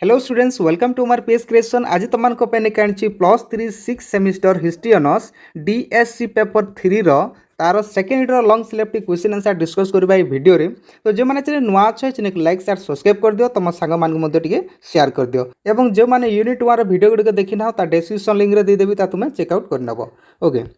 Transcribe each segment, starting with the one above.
Hello students welcome to मार page creation आज तुम आनी plus 3 6 semester history honours DSC paper 3 रो तार second lung selective question answer discuss करबा ए वीडियो रे तो जो माने चैनल नुआ छ चैनल को लाइक शेयर सब्सक्राइब कर दियो तम संग मान को टिके शेयर कर दियो एवं जो माने यूनिट 1 रो वीडियो गुडी देखि ना ता डिस्क्रिप्शन लिंक रे दे देबी ता तुमे चेक आउट कर नबो। ओके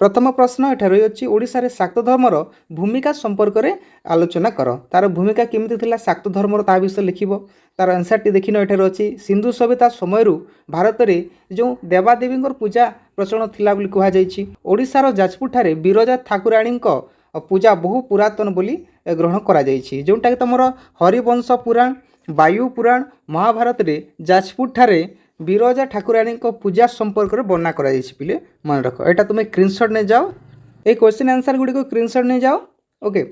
प्रथम प्रश्न एठार रही अछि ओडिसा रे शाक्त धर्मर भूमिका संपर्क में आलोचना कर तार भूमिका केमिति थिला शाक्त धर्मर ता विषय लिखिबो तार आंसर टी देखिन एठार अछि सिंधु सभ्यता समय भारत में जो देवादेवी पूजा प्रचलन थिला बोली कहा जायछि। ओडिसा रो जाजपुर ठारे बिरजा ठाकुराणी पूजा बहु पुरातन बोली ग्रहण करा जायछि जोंटा कि तमरो हरिवंश पुराण वायु पुराण महाभारत रे जाजपुर ठारे बिरजा ठाकुराणी पूजा संपर्क में वर्णना करा जायछि पिले मन रख एटा तुम स्क्रीनशॉट ने जाओ ए क्वेश्चन आंसर गुडी को स्क्रीनशॉट ने जाओ। ओके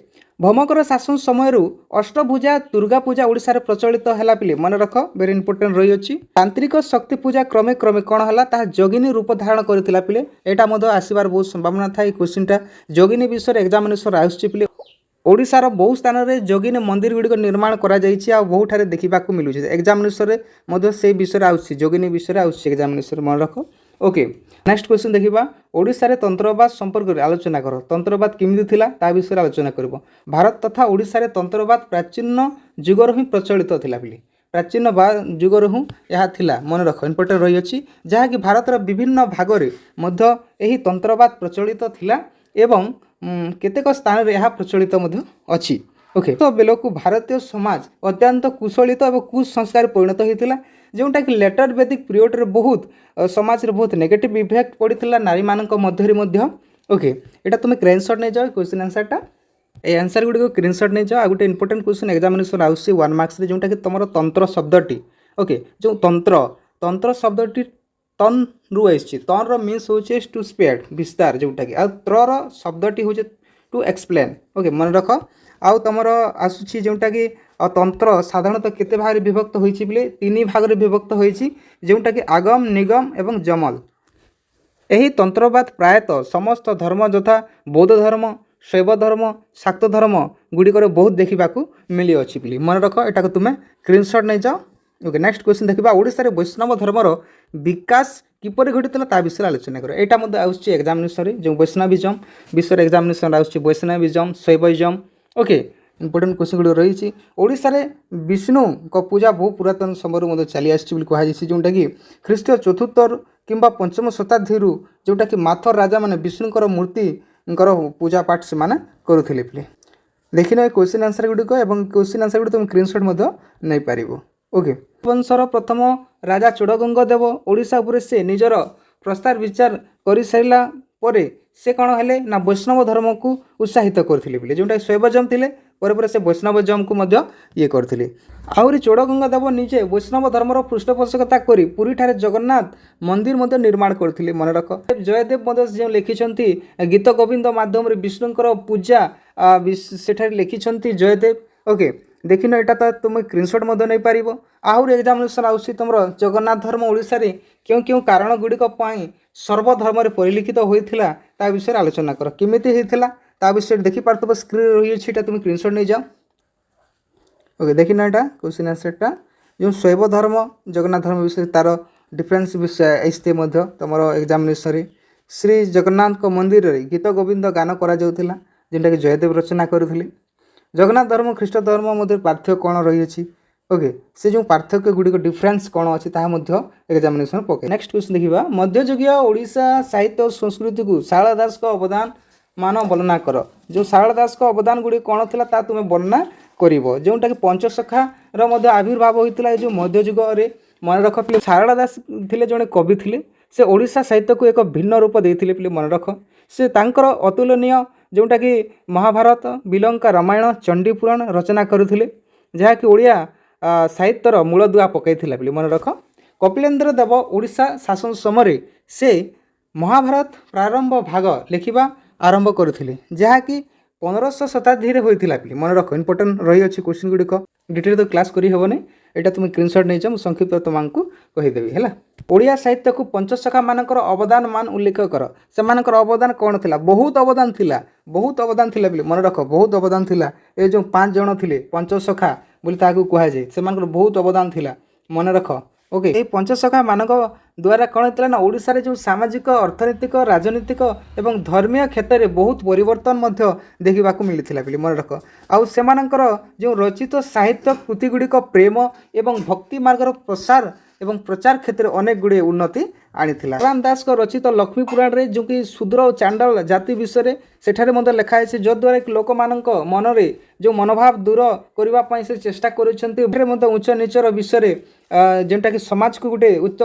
भौमकर शासन समय अष्टभुजा दुर्गा पूजा ओडिसा रे प्रचलित हैला पिले मन रख वेरी इंपोर्टेंट रही अछि। तांत्रिक शक्ति पूजा क्रमे क्रमे कोन हला ता जोगिनी रूप धारण करथिला पिले एटा मधो आसीबार बहुत संभावना थाई क्वेश्चन टा जोगिनी विषय एग्जामिनेशन आउछि पिले ओडिशार बहु स्थान में जोगिनी मंदिर गुड़िक निर्माण करा बहुठारे देखा मिलूँ एग्जामिनेशन में से विषय आउछि जोगिनी विषय आउछि एग्जामिनेशन मन रख। ओके नेक्स्ट क्वेश्चन देखा ओडिशा रे तंत्रवाद संपर्क में आलोचना कर तंत्रवाद केमिति थिला ता विषय आलोचना करब। भारत तथा ओडिशा रे तंत्रवाद प्राचीन जुगर ही प्रचलित थिला बिली प्राचीन जुगर हूँ यह थिला मन रख इंपोर्टेंट रही अछि जहाँकि भारत विभिन्न भाग में मध्य एही तंत्रवाद प्रचलित थिला एवं केतेक स्थान रे यह प्रचलित अच्छी। ओके तो बेलू भारतीय समाज अत्यंत कुशलित और कुसंस्कार परिणत होता जोटा कि लेटर वैदिक पीरियड रे बहुत समाज रे बहुत नेगेटिव इफेक्ट पड़ता नारी मानक मध्य। ओके एटा तुम स्क्रीनशॉट नहीं जाओ क्वेश्चन आंसरटा ए आंसर गुडी को स्क्रीनशॉट नहीं जाओ। गोटे इंपोर्टेंट क्वेश्चन एग्जामिनेशन आउसी 1 मार्क्स रे जोटा कि तुम तंत्र शब्दटी ओके जो तंत्र तंत्र शब्दटी तन रु आसी तन रो मीन्स होचे टू स्प्रेड विस्तार जोटा कि त्र शब्दटी होचे टू एक्सप्लेन। ओके मन रख आउ तुम आसूची जोटा कि तंत्र साधारणतः केते भाग रे विभक्त होइछि बिले 3 भाग रे विभक्त होइछि जोटा कि आगम निगम एवं जमल। एही तंत्रवाद प्रायतः समस्त धर्म यथा बौद्ध धर्म शैव धर्म शाक्त धर्म गुड़िकर बहुत देखा मिली अच्छी बिली मन रख एटा को तुम स्क्रीनशॉट नहीं जाओ। ओके नेक्स्ट क्वेश्चन देखा ओडिशा रे वैष्णव धर्मर विकास किपर घटी था विषय आलोचना कर एटा मध्य आउछि एग्जामिनेशन जो वैष्णविज्म विषय एग्जामिनेशन आउछि Vaishnavism Shaivism. Okay important question good रही ओडिशा रे विष्णु को पूजा बहु पुरातन समय चली आसी कहुई जोटा कि ख्रीष्ट चतुर्थ किंबा पंचम शताब्दी जोटा कि माथर राजा माने विष्णुकर मूर्ति पूजा पाठ से माने करुथिले पिले देखिन क्वेश्चन आंसर गुडिक एवं क्वेश्चन आंसर गुडी तुम स्क्रीनशॉट मध्य नहीं पारिबो। ओके वंशर प्रथम राजा चोड़गंग देव ओडिशा उपरे से निजर प्रस्ताव विचार कर सारा पर से कौन है ना वैष्णव धर्म को उत्साहित करथिले बिले जोटा शैवजम थिले पर से वैष्णवजम को मध्य ये करथिले आहुरी चोड़गंग देव निजे वैष्णव धर्मर पृष्ठपोषकता करी पुरी ठारे जगन्नाथ मंदिर मध्य निर्माण करथिले मन रख। जयदेव मध्य जो लिखिछंती गीत गोविंद माध्यम रे विष्णुकर पूजा सेठारे लिखिछंती जयदेव। ओके देखिन एटा तो तुम स्क्रीनशॉट मध्य नहीं पारिबो आहुरी एग्जामिनेशन आउसी तुम जगन्नाथ धर्म ओडिशा रे क्यों क्यों कारण गुड़िक सर्वधर्म रे परिलिखित होइथिला ता विषय आलोचना कर केमिति हेतिला ता विषय देखि पारतबो स्क्रीन रही अछि एटा तुम स्क्रीनशॉट नहीं जाओ। ओके देखिन एटा क्वेश्चन आंसरटा जो शैव धर्म जगन्नाथ धर्म विषय तार डिफरेंस विषय आइस्ते मध्य तुम एग्जामिनेशन रे श्री जगन्नाथ को मंदिर रे गीत गोविंद गान करा जाउथिला जेंटा कि जयदेव रचना करथिले। जगन्नाथ धर्म ख्रीष्ट धर्म मध्य पार्थक्य कौन रही अछि ओके से जो पार्थक्य गुड़ी को डिफरेंस कौन अच्छी ताहा एग्जामिनेशन पके। नेक्स्ट क्वेश्चन देखिबा मध्ययुगीय ओडिशा साहित्य और संस्कृति को शारदा दास को अवदान मान वर्णना कर जो शारदा दास को अवदान गुड़ी कौन थिला ता तुम वर्णना करिवो जोटा कि पंचसखा रो आविर्भाव होइतिला जो मध्ययुग रे मन रख पिले शारदा दास थिले जने कवि थिले से ओडिशा साहित्य को एक भिन्न रूप देइथिले पिले मन रख से तांकर अतुलनीय जोटा कि महाभारत बिलंका रामायण चंडीपुराण रचना करुथिले जहा कि ओडिया साहित्यर मूलदुआ पकईथिला बोली मन रख। कपिलेन्द्र देव ओडिशा शासन समय से महाभारत प्रारंभ भाग लिखिबा आरंभ करथिले जहा कि 1500 शताब्दी रे होइथिला बोली मन रख इंपोर्टेंट रही अछि क्वेश्चन गुडी को डिटेल तो क्लास करी हेबने एटा तुम स्क्रीनशॉट नहीं जा संक्षिप्त तुमको कहीदेवी है। ओडिया साहित्य को पंचसखा मानकर अवदान मान उल्लेख कर से मानकर अवदान कौन थिला बहुत अवदान थिला बोली मन रख बहुत अवदान थिला ए जो 5 जण थिले पंचसखा बोली ताकू कहा जाए से मानकर बहुत अवदान थिला मन रख ओके ये पंचसखा मान द्वारा कौन होता ना ओडिशा जो सामाजिक अर्थनैतिक राजनीतिक एवं धर्मीय क्षेत्र में बहुत परिवर्तन देखा मिलता बोली मन रख आउ सेमानंकर जो रचित साहित्य कृति गुड़िक प्रेम एवं भक्ति मार्गर प्रसार एवं प्रचार क्षेत्र में अनेक गुड़े उन्नति आनीला राम दास को रचित लक्ष्मी पुराण रे जो कि शूद्र और चांडाल जाति विषय सेठारे मध्य लिखाई जद्वारा कि लोक मानक मन रे जो मनोभाव दूर करने से चेष्टा कर उच्च नीचर विषय जेनटा कि समाज को गोटे उच्च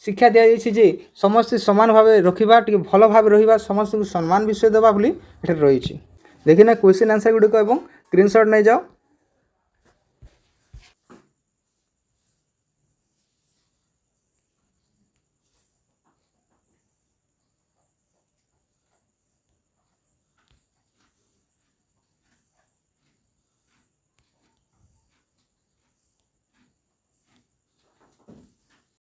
शिक्षा दि जाइए जे समस्त समान भाव रखा टे भल भाव रहा समस्त को सम्मान विषय देवा बोली रही देखिना क्वेश्चन आंसर गुड़िक स्क्रीनशॉट नहीं जाओ।